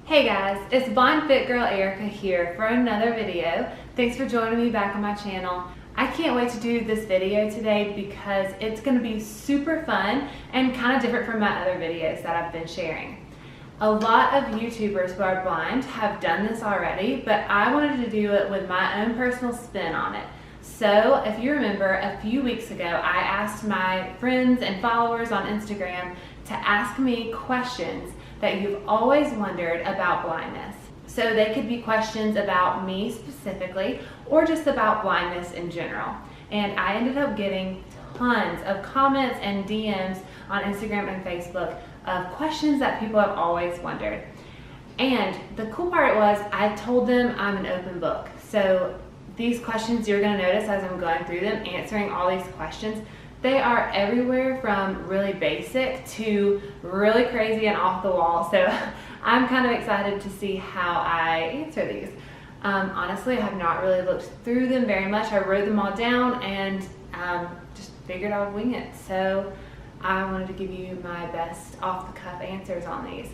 Hey guys, it's Blind Fit Girl Erica here for another video. Thanks for joining me back on my channel. I can't wait to do this video today because it's going to be super fun and kind of different from my other videos that I've been sharing. A lot of YouTubers who are blind have done this already, but I wanted to do it with my own personal spin on it. So if you remember, a few weeks ago I asked my friends and followers on Instagram to ask me questions that you've always wondered about blindness. So they could be questions about me specifically or just about blindness in general. And I ended up getting tons of comments and DMs on Instagram and Facebook of questions that people have always wondered. And the cool part was I told them I'm an open book. So these questions you're going to notice as I'm going through them, answering all these questions, they are everywhere from really basic to really crazy and off the wall. So I'm kind of excited to see how I answer these. Honestly, I have not really looked through them very much. I wrote them all down and just figured I would wing it. So I wanted to give you my best off-the-cuff answers on these.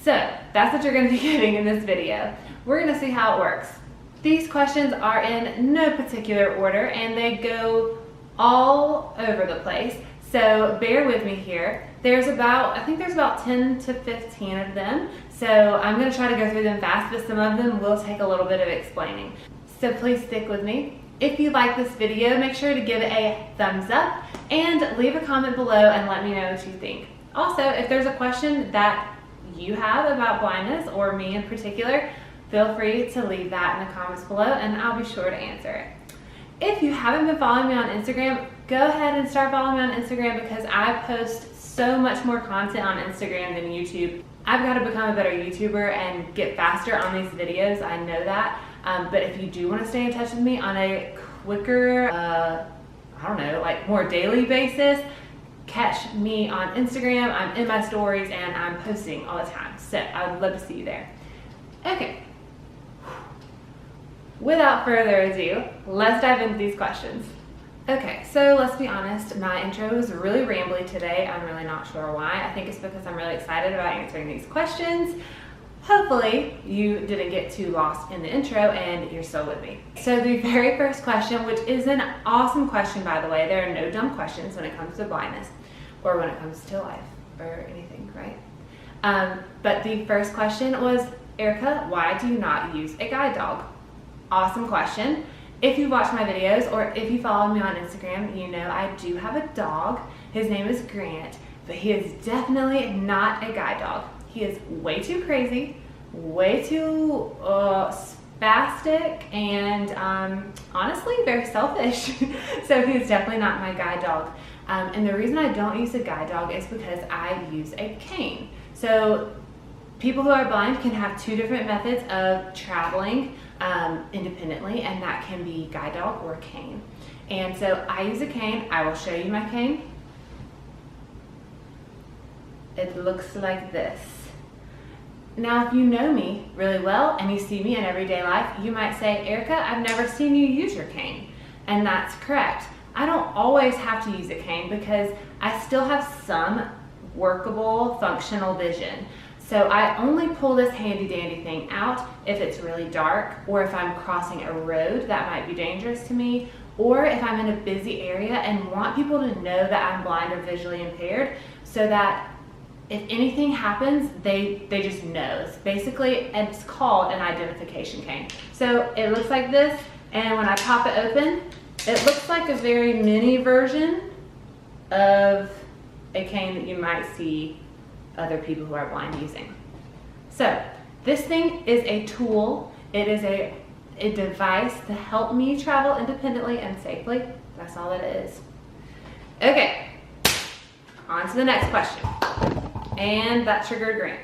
So that's what you're going to be getting in this video. We're going to see how it works. These questions are in no particular order and they go all over the place, so bear with me here. I think there's about 10 to 15 of them, so I'm going to try to go through them fast, but some of them will take a little bit of explaining. So please stick with me. If you like this video, make sure to give it a thumbs up and leave a comment below and let me know what you think. Also, if there's a question that you have about blindness or me in particular, feel free to leave that in the comments below and I'll be sure to answer it. If you haven't been following me on Instagram, go ahead and start following me on Instagram because I post so much more content on Instagram than YouTube. I've got to become a better YouTuber and get faster on these videos, I know that. But if you do want to stay in touch with me on a quicker, more daily basis, catch me on Instagram. I'm in my stories and I'm posting all the time. So I would love to see you there. Okay. Without further ado, let's dive into these questions. Okay, so let's be honest, my intro is really rambly today. I'm really not sure why. I think it's because I'm really excited about answering these questions. Hopefully you didn't get too lost in the intro and you're still with me. So the very first question, which is an awesome question by the way, there are no dumb questions when it comes to blindness or when it comes to life or anything, right? But the first question was, Erica, why do you not use a guide dog? Awesome question. If you watch my videos or if you follow me on Instagram, you know I do have a dog. His name is Grant, but he is definitely not a guide dog. He is way too crazy, way too spastic, and honestly very selfish. So he's definitely not my guide dog. And the reason I don't use a guide dog is because I use a cane. So people who are blind can have two different methods of traveling independently, and that can be guide dog or cane. And so I use a cane. I will show you my cane. It looks like this. Now if you know me really well and you see me in everyday life, you might say, Erica, I've never seen you use your cane. And that's correct. I don't always have to use a cane because I still have some workable functional vision. So I only pull this handy dandy thing out if it's really dark or if I'm crossing a road that might be dangerous to me, or if I'm in a busy area and want people to know that I'm blind or visually impaired so that if anything happens, they just know. Basically, it's called an identification cane. So it looks like this, and when I pop it open, it looks like a very mini version of a cane that you might see other people who are blind using. So this thing is a tool. It is a device to help me travel independently and safely. That's all it is. Okay, on to the next question. And that triggered Grant.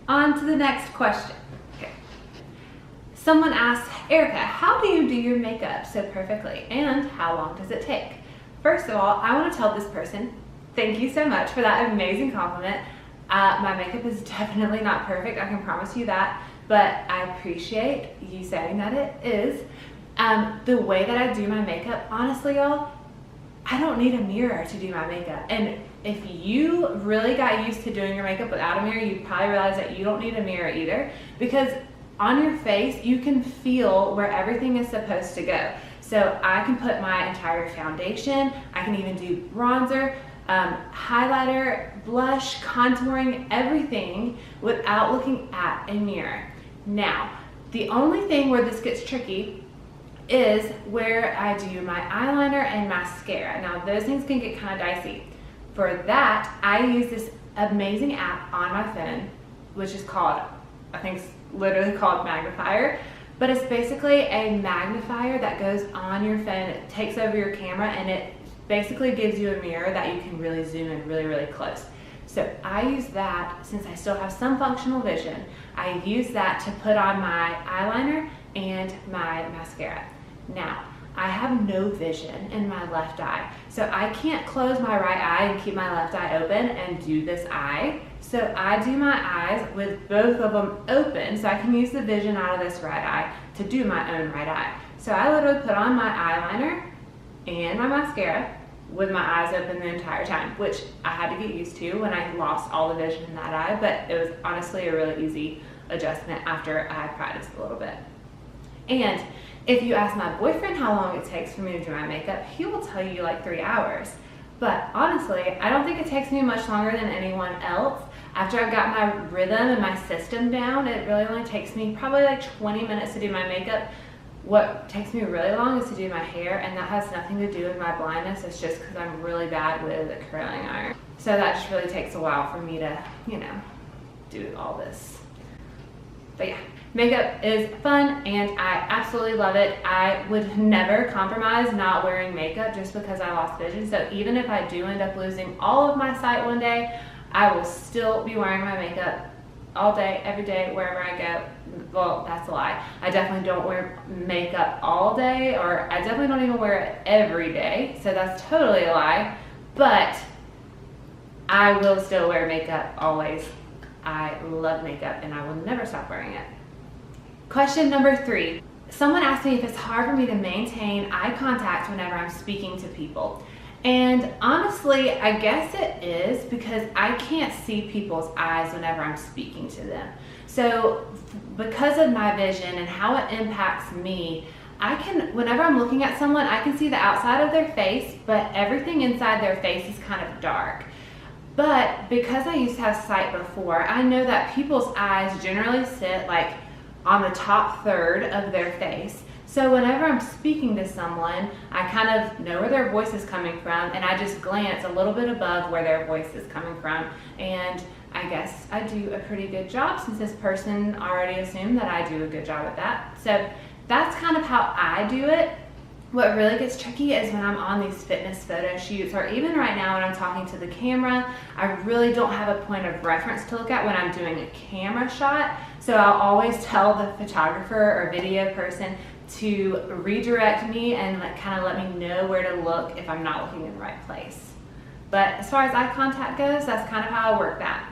On to the next question. Okay. Someone asks, Erica, how do you do your makeup so perfectly and how long does it take? First of all, I want to tell this person, thank you so much for that amazing compliment. My makeup is definitely not perfect, I can promise you that, but I appreciate you saying that it is. The way that I do my makeup, honestly y'all, I don't need a mirror to do my makeup. And if you really got used to doing your makeup without a mirror, you'd probably realize that you don't need a mirror either, because on your face, you can feel where everything is supposed to go. So I can put my entire foundation, I can even do bronzer, highlighter, blush, contouring, everything without looking at a mirror. Now, the only thing where this gets tricky is where I do my eyeliner and mascara. Now, those things can get kind of dicey. For that, I use this amazing app on my phone, which is called, I think it's literally called Magnifier, but it's basically a magnifier that goes on your phone. It takes over your camera and it basically gives you a mirror that you can really zoom in really, really close. So I use that, since I still have some functional vision, I use that to put on my eyeliner and my mascara. Now, I have no vision in my left eye, so I can't close my right eye and keep my left eye open and do this eye. So I do my eyes with both of them open, so I can use the vision out of this right eye to do my own right eye. So I literally put on my eyeliner and my mascara with my eyes open the entire time, which I had to get used to when I lost all the vision in that eye, but it was honestly a really easy adjustment after I practiced a little bit. And if you ask my boyfriend how long it takes for me to do my makeup, he will tell you like 3 hours. But honestly, I don't think it takes me much longer than anyone else. After I've got my rhythm and my system down, it really only takes me probably like 20 minutes to do my makeup. What takes me really long is to do my hair, and that has nothing to do with my blindness. It's just because I'm really bad with a curling iron. So that just really takes a while for me to, do all this. But yeah, makeup is fun and I absolutely love it. I would never compromise not wearing makeup just because I lost vision. So even if I do end up losing all of my sight one day, I will still be wearing my makeup all day, every day, wherever I go. Well, that's a lie. I definitely don't wear makeup all day, or I definitely don't even wear it every day. So that's totally a lie. But I will still wear makeup always. I love makeup and I will never stop wearing it. Question number 3. Someone asked me if it's hard for me to maintain eye contact whenever I'm speaking to people. And honestly, I guess it is, because I can't see people's eyes whenever I'm speaking to them. So because of my vision and how it impacts me, whenever I'm looking at someone, I can see the outside of their face, but everything inside their face is kind of dark. But because I used to have sight before, I know that people's eyes generally sit like on the top third of their face. So whenever I'm speaking to someone, I kind of know where their voice is coming from, and I just glance a little bit above where their voice is coming from. And I guess I do a pretty good job, since this person already assumed that I do a good job at that. So that's kind of how I do it. What really gets tricky is when I'm on these fitness photo shoots, or even right now when I'm talking to the camera, I really don't have a point of reference to look at when I'm doing a camera shot. So I'll always tell the photographer or video person to redirect me and kind of let me know where to look if I'm not looking in the right place. But as far as eye contact goes, that's kind of how I work that.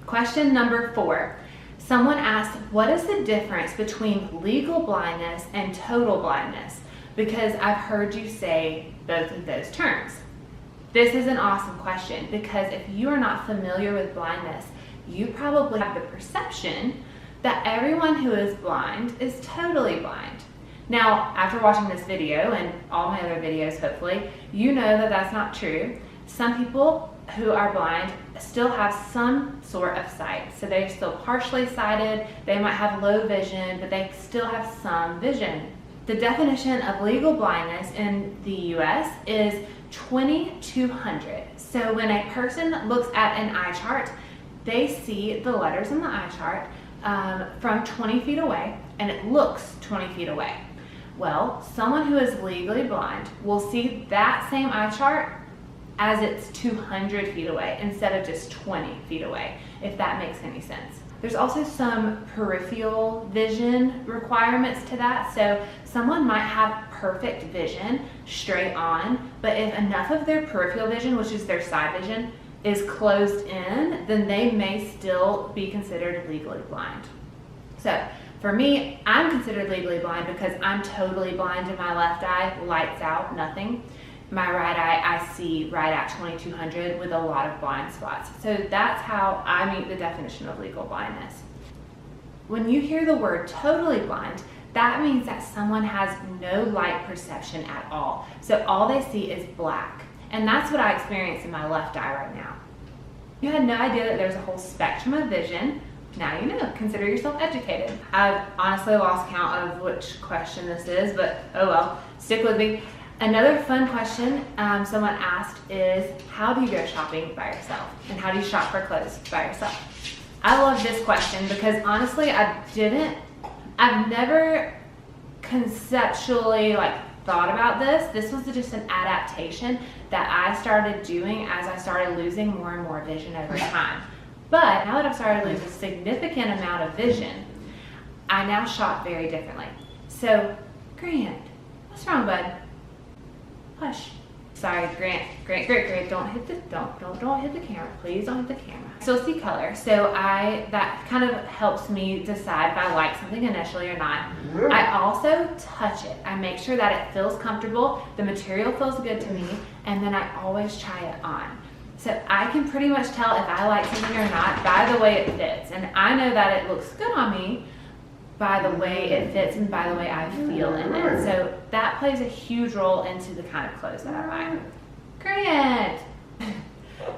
Question number 4. Someone asked, what is the difference between legal blindness and total blindness? Because I've heard you say both of those terms. This is an awesome question, because if you are not familiar with blindness, you probably have the perception that everyone who is blind is totally blind. Now, after watching this video and all my other videos, hopefully, you know that that's not true. Some people who are blind still have some sort of sight. So they're still partially sighted, they might have low vision, but they still have some vision. The definition of legal blindness in the US is 20/200. So when a person looks at an eye chart, they see the letters in the eye chart from 20 feet away, and it looks 20 feet away. Well, someone who is legally blind will see that same eye chart as it's 200 feet away instead of just 20 feet away, if that makes any sense. There's also some peripheral vision requirements to that. So someone might have perfect vision straight on, but if enough of their peripheral vision, which is their side vision, is closed in, then they may still be considered legally blind. So for me, I'm considered legally blind because I'm totally blind in my left eye, lights out, nothing. my right eye, I see right at 2200 with a lot of blind spots. So that's how I meet the definition of legal blindness. When you hear the word totally blind, that means that someone has no light perception at all. So all they see is black. And that's what I experience in my left eye right now. You had no idea that there's a whole spectrum of vision. Now you know. Consider yourself educated. I've honestly lost count of which question this is, but oh well, stick with me. Another fun question someone asked is, how do you go shopping by yourself? And how do you shop for clothes by yourself? I love this question because honestly, I've never conceptually thought about this. This was just an adaptation that I started doing as I started losing more and more vision over time. But now that I've started to lose a significant amount of vision, I now shop very differently. So, Grant, what's wrong, bud? Hush. Sorry, Grant, don't hit the camera. Please don't hit the camera. I still see color, so that kind of helps me decide if I like something initially or not. I also touch it. I make sure that it feels comfortable, the material feels good to me, and then I always try it on. So I can pretty much tell if I like something or not by the way it fits. And I know that it looks good on me by the way it fits and by the way I feel in it. So that plays a huge role into the kind of clothes that I buy. Grant!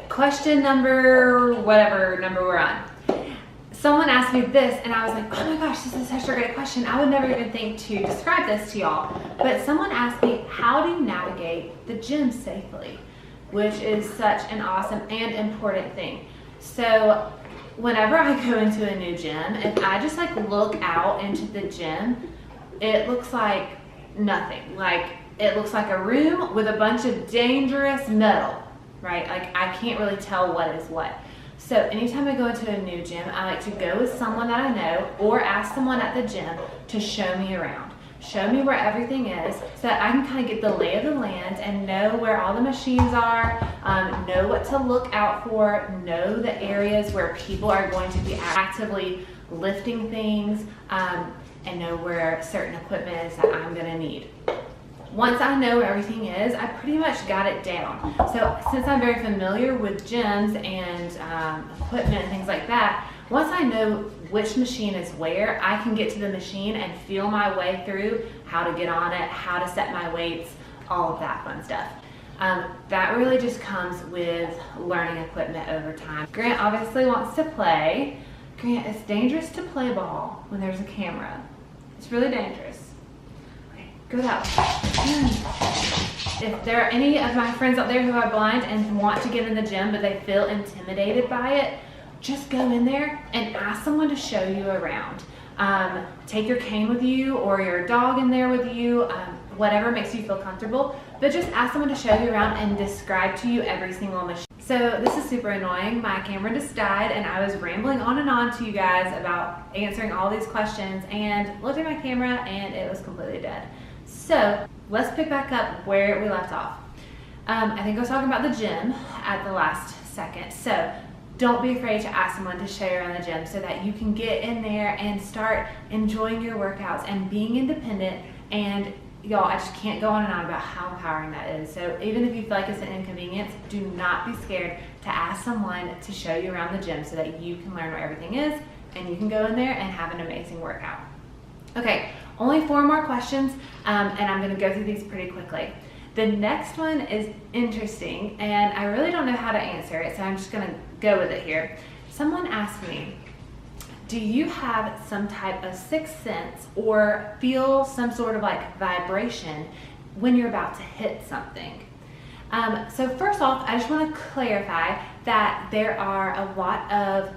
Question whatever number we're on. Someone asked me this and I was like, oh my gosh, this is such a great question. I would never even think to describe this to y'all. But someone asked me, how do you navigate the gym safely? Which is such an awesome and important thing. So whenever I go into a new gym, if I just look out into the gym, it looks like nothing. It looks like a room with a bunch of dangerous metal, right? I can't really tell what is what. So anytime I go into a new gym, I like to go with someone that I know or ask someone at the gym to show me around. Show me where everything is so that I can kind of get the lay of the land and know where all the machines are, know what to look out for, know the areas where people are going to be actively lifting things, and know where certain equipment is that I'm going to need. Once I know where everything is, I pretty much got it down. So since I'm very familiar with gyms and equipment and things like that, once I know which machine is where, I can get to the machine and feel my way through how to get on it, how to set my weights, all of that fun stuff. That really just comes with learning equipment over time. Grant obviously wants to play. Grant, it's dangerous to play ball when there's a camera. It's really dangerous. Okay, go that way. If there are any of my friends out there who are blind and want to get in the gym but they feel intimidated by it, just go in there and ask someone to show you around. Take your cane with you or your dog in there with you, whatever makes you feel comfortable, but just ask someone to show you around and describe to you every single machine. So this is super annoying. My camera just died and I was rambling on and on to you guys about answering all these questions and looked at my camera and it was completely dead. So let's pick back up where we left off. I think I was talking about the gym at the last second. So don't be afraid to ask someone to show you around the gym so that you can get in there and start enjoying your workouts and being independent. And y'all, I just can't go on and on about how empowering that is. So even if you feel like it's an inconvenience, do not be scared to ask someone to show you around the gym so that you can learn where everything is and you can go in there and have an amazing workout. Okay, only 4 more questions and I'm gonna go through these pretty quickly. The next one is interesting and I really don't know how to answer it, so I'm just gonna go with it here. Someone asked me, do you have some type of sixth sense or feel some sort of vibration when you're about to hit something? So first off, I just want to clarify that there are a lot of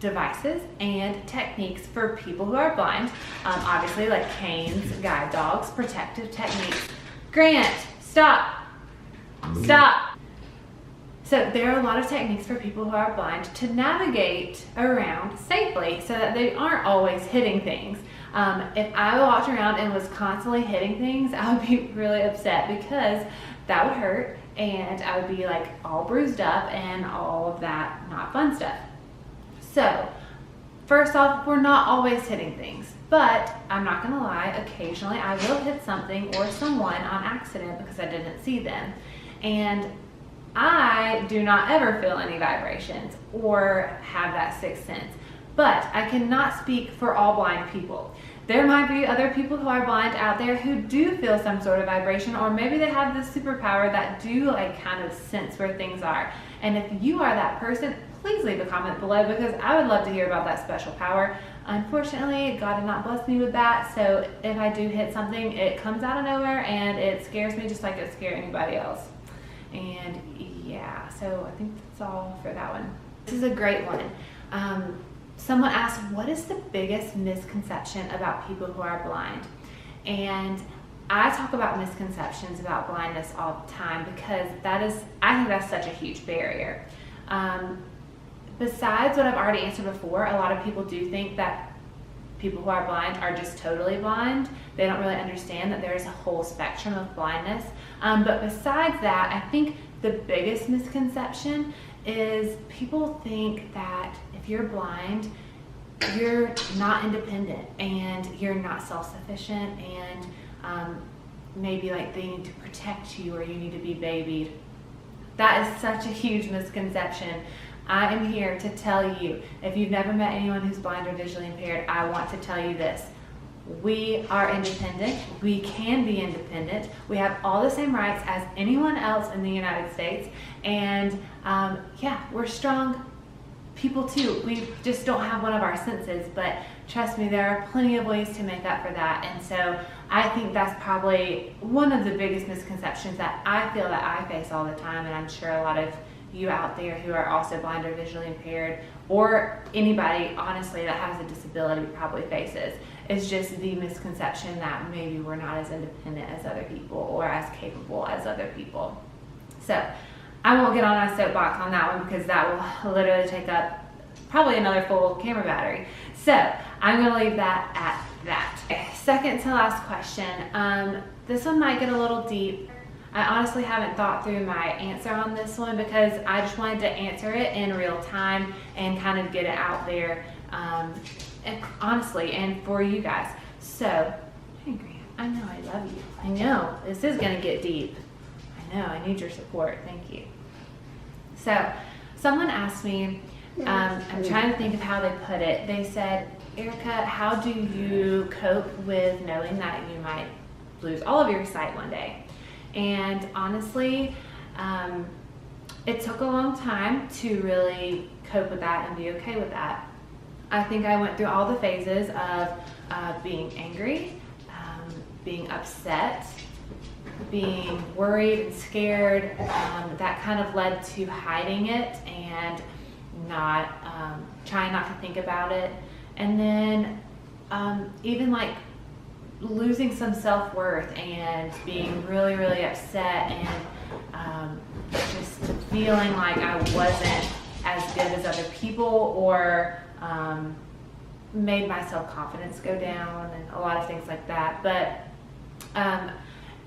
devices and techniques for people who are blind, obviously like canes, guide dogs, protective techniques. Grant, stop. Stop. So there are a lot of techniques for people who are blind to navigate around safely so that they aren't always hitting things. If I walked around and was constantly hitting things, I would be really upset because that would hurt and I would be all bruised up and all of that not fun stuff. So First off, we're not always hitting things, but I'm not gonna lie, occasionally I will hit something or someone on accident because I didn't see them. And I do not ever feel any vibrations or have that sixth sense, but I cannot speak for all blind people. There might be other people who are blind out there who do feel some sort of vibration, or maybe they have this superpower that do like kind of sense where things are. And if you are that person, please leave a comment below because I would love to hear about that special power. Unfortunately, God did not bless me with that, so if I do hit something, it comes out of nowhere and it scares me just like it scares anybody else. And yeah, so I think that's all for that one. This is a great one. Someone asked, what is the biggest misconception about people who are blind? And I talk about misconceptions about blindness all the time because I think that's such a huge barrier. Besides what I've already answered before, a lot of people do think that people who are blind are just totally blind. They don't really understand that there's a whole spectrum of blindness. But besides that, I think the biggest misconception is people think that if you're blind, you're not independent and you're not self-sufficient, and maybe like they need to protect you or you need to be babied. That is such a huge misconception. I am here to tell you, if you've never met anyone who's blind or visually impaired, I want to tell you this. We are independent. We can be independent. We have all the same rights as anyone else in the United States. And yeah, we're strong people too. We just don't have one of our senses, but trust me, there are plenty of ways to make up for that. And so I think that's probably one of the biggest misconceptions that I feel that I face all the time, and I'm sure a lot of you out there who are also blind or visually impaired, or anybody honestly that has a disability probably faces, is just the misconception that maybe we're not as independent as other people or as capable as other people. So I won't get on a soapbox on that one because that will literally take up probably another full camera battery. So I'm going to leave that at that. Okay, second to last question. This one might get a little deep. I honestly haven't thought through my answer on this one because I just wanted to answer it in real time and kind of get it out there, and honestly, and for you guys. So, hey Grant, I know I love you. I know, this is going to get deep. I know, I need your support. Thank you. So, someone asked me, I'm trying to think of how they put it. They said, Erica, how do you cope with knowing that you might lose all of your sight one day? And honestly, it took a long time to really cope with that and be okay with that. I think I went through all the phases of being angry, being upset, being worried and scared. That kind of led to hiding it and not trying not to think about it. And then even like losing some self-worth and being really, really upset and just feeling like I wasn't as good as other people, or made my self-confidence go down and a lot of things like that. But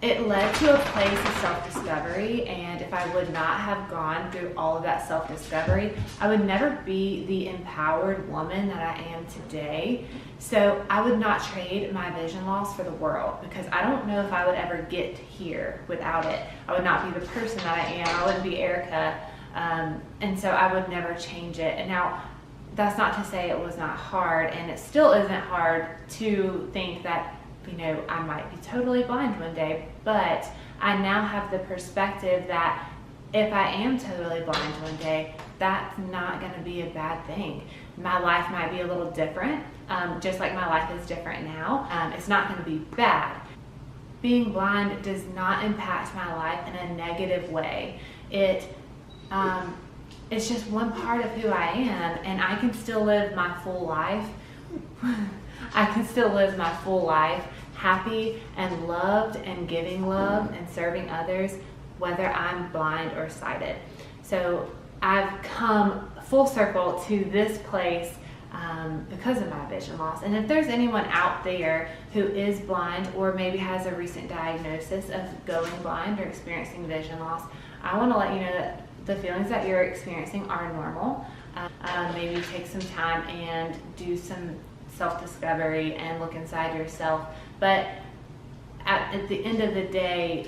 it led to a place of self-discovery, and if I would not have gone through all of that self-discovery, I would never be the empowered woman that I am today. So I would not trade my vision loss for the world, because I don't know if I would ever get here without it. I would not be the person that I am. I wouldn't be Erica, and so I would never change it. And now, that's not to say it was not hard, and it still isn't hard to think that, you know, I might be totally blind one day, but I now have the perspective that if I am totally blind one day, that's not going to be a bad thing. My life might be a little different, just like my life is different now. It's not going to be bad. Being blind does not impact my life in a negative way. It's just one part of who I am, and I can still live my full life. I can still live my full life happy and loved and giving love and serving others, whether I'm blind or sighted. So I've come full circle to this place because of my vision loss. And if there's anyone out there who is blind or maybe has a recent diagnosis of going blind or experiencing vision loss, I want to let you know that the feelings that you're experiencing are normal. Maybe take some time and do some self-discovery and look inside yourself. But at the end of the day,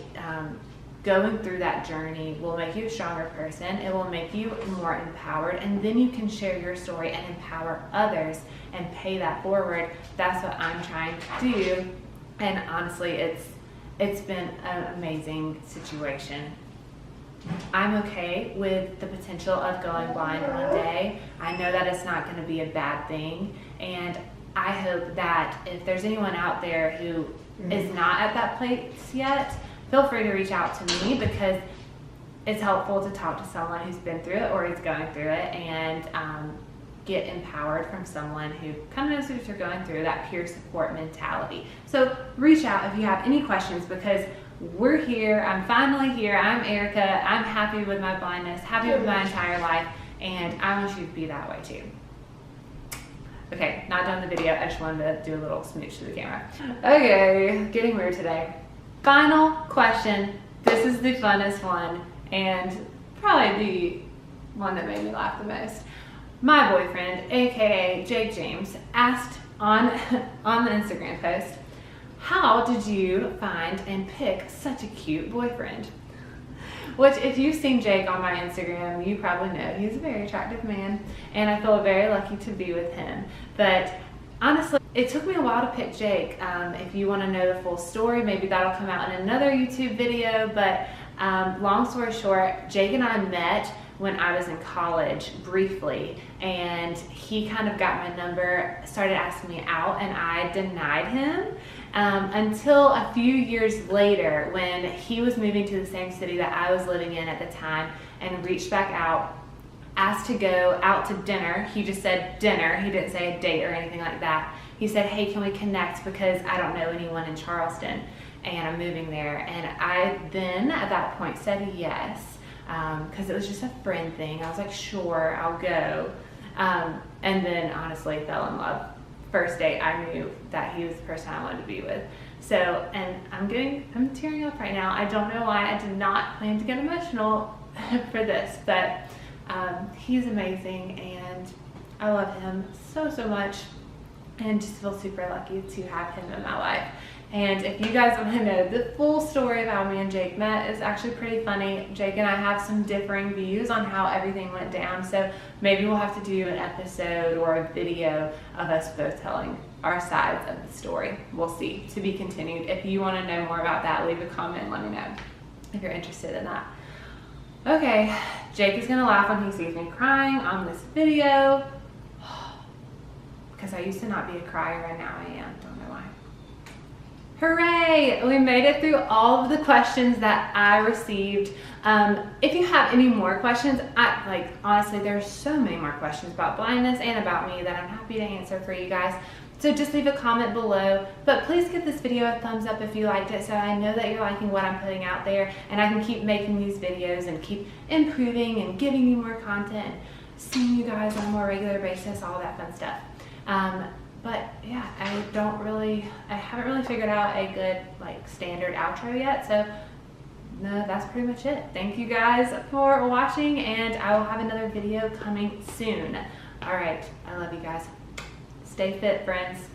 going through that journey will make you a stronger person. It will make you more empowered, and then you can share your story and empower others and pay that forward. That's what I'm trying to do, and honestly, it's been an amazing situation. I'm okay with the potential of going blind one day. I know that it's not going to be a bad thing, and I hope that if there's anyone out there who is not at that place yet, feel free to reach out to me, because it's helpful to talk to someone who's been through it or is going through it, and get empowered from someone who kind of knows what you're going through, that peer support mentality. So reach out if you have any questions, because we're here. I'm finally here. I'm Erica. I'm happy with my blindness, happy with my entire life, and I want you to be that way too. Okay, not done the video. I just wanted to do a little smooch to the camera. Okay, getting weird today. Final question. This is the funnest one, and probably the one that made me laugh the most. My boyfriend, aka Jake James, asked on the Instagram post, "How did you find and pick such a cute boyfriend?" Which, if you've seen Jake on my Instagram, you probably know he's a very attractive man, and I feel very lucky to be with him. But honestly, it took me a while to pick Jake. If you want to know the full story, maybe that'll come out in another YouTube video, but long story short, Jake and I met when I was in college briefly, and he kind of got my number, started asking me out, and I denied him until a few years later when he was moving to the same city that I was living in at the time, and reached back out, asked to go out to dinner. He just said dinner. He didn't say a date or anything like that. He said, "Hey, can we connect, because I don't know anyone in Charleston and I'm moving there." And I then at that point said yes, because it was just a friend thing. I was like, sure, I'll go. And then honestly fell in love. First date, I knew that he was the person I wanted to be with. So, and I'm tearing up right now. I don't know why. I did not plan to get emotional for this, but he's amazing, and I love him so much, and just feel super lucky to have him in my life. And if you guys want to know the full story of how me and Jake met, it's actually pretty funny. Jake and I have some differing views on how everything went down, so maybe we'll have to do an episode or a video of us both telling our sides of the story. We'll see. To be continued. If you want to know more about that, leave a comment and let me know if you're interested in that. Okay, Jake is going to laugh when he sees me crying on this video, because I used to not be a crier, and now I am. Don't know why. Hooray! We made it through all of the questions that I received. If you have any more questions, honestly, there's so many more questions about blindness and about me that I'm happy to answer for you guys. So just leave a comment below, but please give this video a thumbs up if you liked it, so I know that you're liking what I'm putting out there, and I can keep making these videos and keep improving and giving you more content, seeing you guys on a more regular basis, all that fun stuff. But yeah, I haven't really figured out a good standard outro yet, so no, that's pretty much it. Thank you guys for watching, and I will have another video coming soon. All right, I love you guys. Stay fit, friends.